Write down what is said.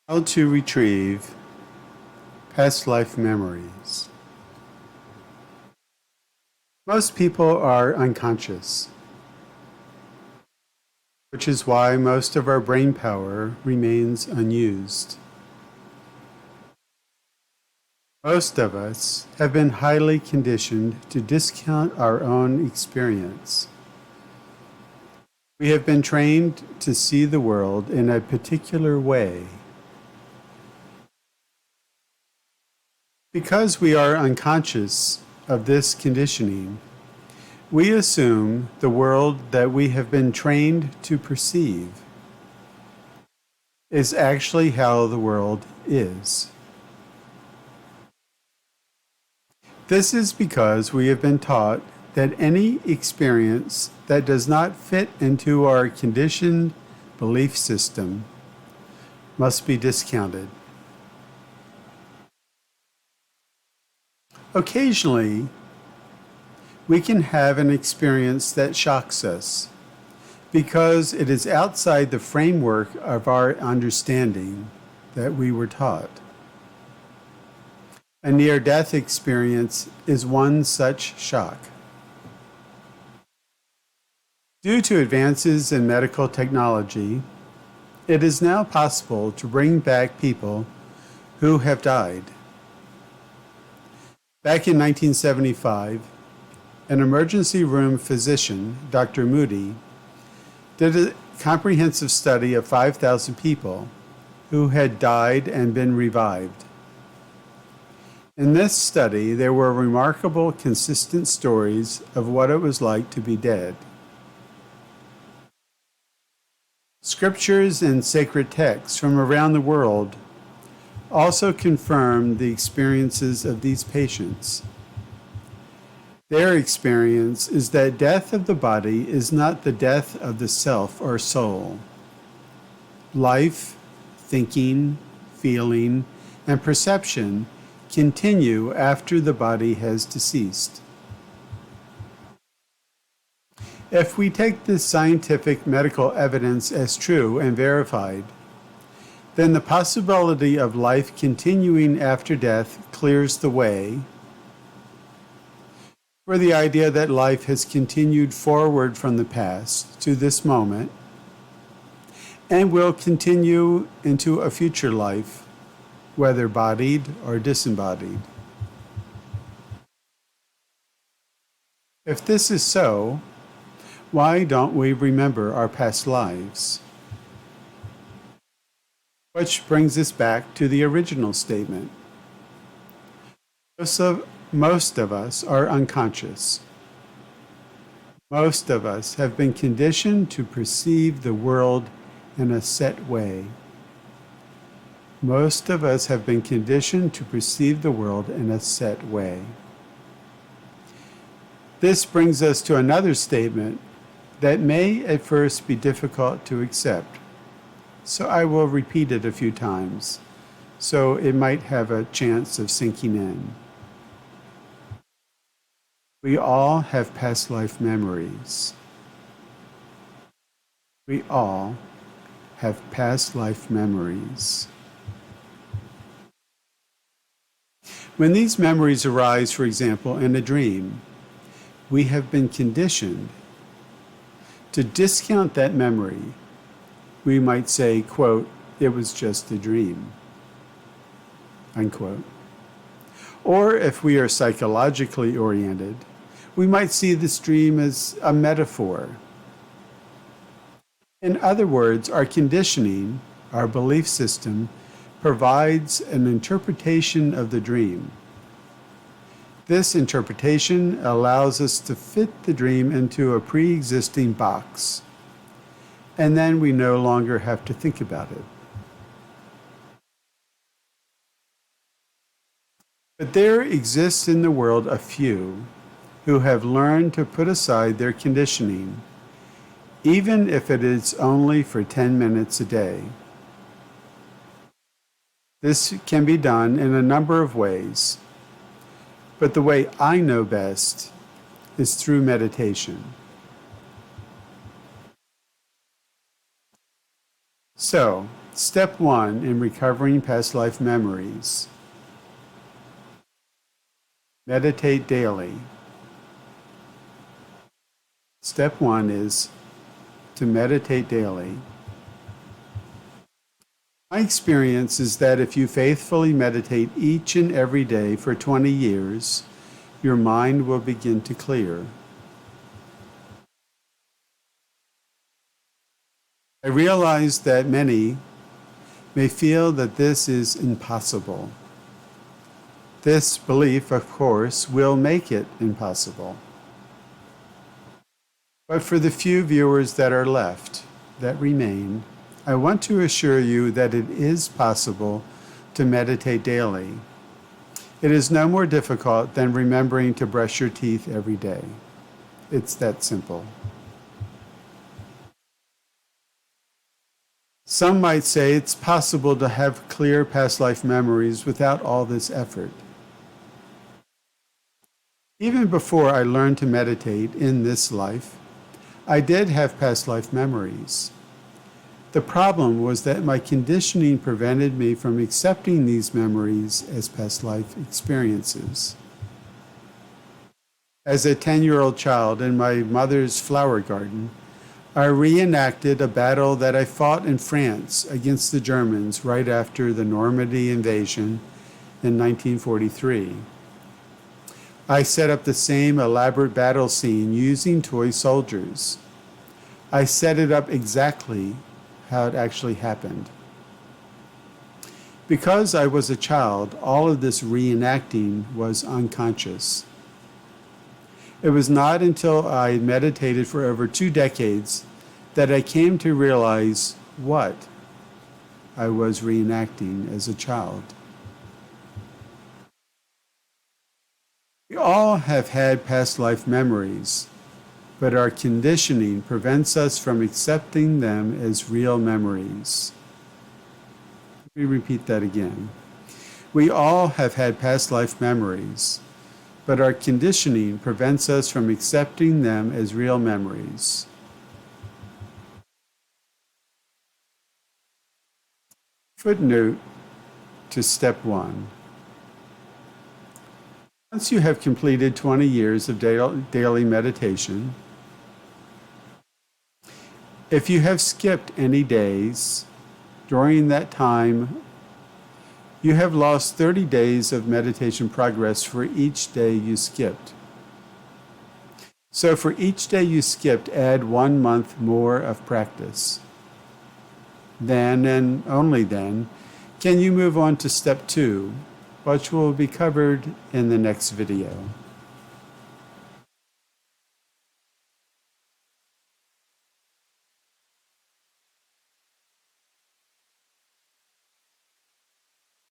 How to retrieve past life memories. Most people are unconscious, which is why most of our brain power remains unused. Most of us have been highly conditioned to discount our own experience. We have been trained to see the world in a particular way. Because we are unconscious of this conditioning, we assume the world that we have been trained to perceive is actually how the world is. This is because we have been taught that any experience that does not fit into our conditioned belief system must be discounted. Occasionally, we can have an experience that shocks us because it is outside the framework of our understanding that we were taught. A near-death experience is one such shock. Due to advances in medical technology, it is now possible to bring back people who have died. Back in 1975, an emergency room physician, Dr. Moody, did a comprehensive study of 5,000 people who had died and been revived. In this study, there were remarkable, consistent stories of what it was like to be dead. Scriptures and sacred texts from around the world also confirmed the experiences of these patients. Their experience is that death of the body is not the death of the self or soul. Life, thinking, feeling, and perception continue after the body has deceased. If we take this scientific medical evidence as true and verified, then the possibility of life continuing after death clears the way for the idea that life has continued forward from the past to this moment and will continue into a future life, whether bodied or disembodied. If this is so, why don't we remember our past lives? Which brings us back to the original statement. Most of us are unconscious. Most of us have been conditioned to perceive the world in a set way. Most of us have been conditioned to perceive the world in a set way. This brings us to another statement that may at first be difficult to accept, so I will repeat it a few times so it might have a chance of sinking in. We all have past life memories. We all have past life memories. When these memories arise, for example, in a dream, we have been conditioned to discount that memory. We might say, quote, "It was just a dream," unquote. Or if we are psychologically oriented, we might see this dream as a metaphor. In other words, our conditioning, our belief system, provides an interpretation of the dream. This interpretation allows us to fit the dream into a pre-existing box, and then we no longer have to think about it. But there exists in the world a few who have learned to put aside their conditioning, even if it is only for 10 minutes a day. This can be done in a number of ways, but the way I know best is through meditation. So, Step 1 in recovering past life memories. Meditate daily. Step 1 is to meditate daily. My experience is that if you faithfully meditate each and every day for 20 years, your mind will begin to clear. I realize that many may feel that this is impossible. This belief, of course, will make it impossible. But for the few viewers that are left, that remain, I want to assure you that it is possible to meditate daily. It is no more difficult than remembering to brush your teeth every day. It's that simple. Some might say it's possible to have clear past life memories without all this effort. Even before I learned to meditate in this life, I did have past life memories. The problem was that my conditioning prevented me from accepting these memories as past life experiences. As a 10-year-old child in my mother's flower garden, I reenacted a battle that I fought in France against the Germans right after the Normandy invasion in 1943. I set up the same elaborate battle scene using toy soldiers. I set it up exactly how it actually happened. Because I was a child, all of this reenacting was unconscious. It was not until I meditated for over 2 decades that I came to realize what I was reenacting as a child. We all have had past life memories, but our conditioning prevents us from accepting them as real memories. Let me repeat that again. We all have had past life memories, but our conditioning prevents us from accepting them as real memories. Footnote to step 1. Once you have completed 20 years of daily meditation, if you have skipped any days during that time, you have lost 30 days of meditation progress for each day you skipped. So for each day you skipped, add 1 month more of practice. Then, and only then, can you move on to step 2, which will be covered in the next video.